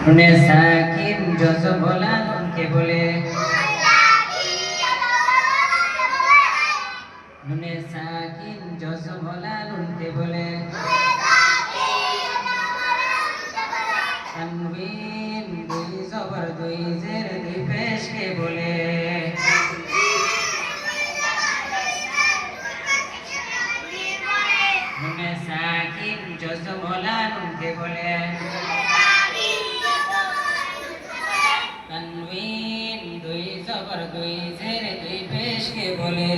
নুনে সাকিন জজবলা নুনকে বলে নুনে সাকিন জজবলা নুনকে বলে তানবিন দুই জবর দুই জের দুই পেশকে বলে নুনে সাকিন জজবলা নুনকে বলে তানবিন দুই জবর দুই জের দুই পেশকে বলে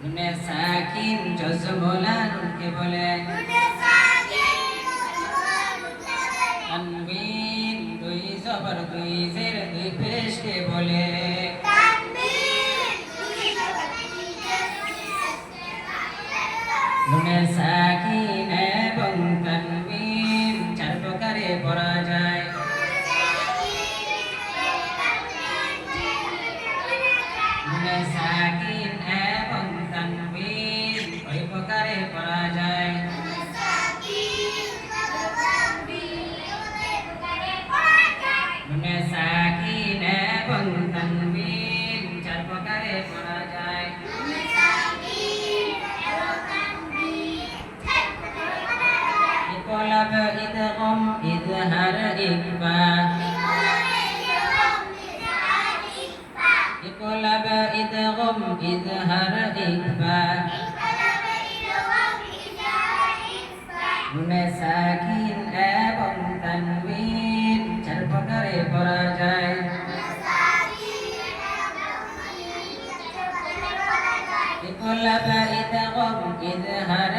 নুনে সাকিন জজবলা নুনকে বলে তানবিন দুই জবর দুই জের দুই পেশকে বলে নুনে সাকিন এবং তানবিন চার প্রকারে পড়া যায় নুনে সাকিন এবং তানবিন ওই প্রকারে পড়া যায় নুনে সাকিন এবং তানবিন চার প্রকারে পড়া যায় ইকলাব ইদগম ইজহার ইকফা ইকলাব ইদগম ইজহার ইকফা নুনে সাকিন এবং তানবিন চার প্রকারে পড়া যায় ইকলাব ইদগম ইজহার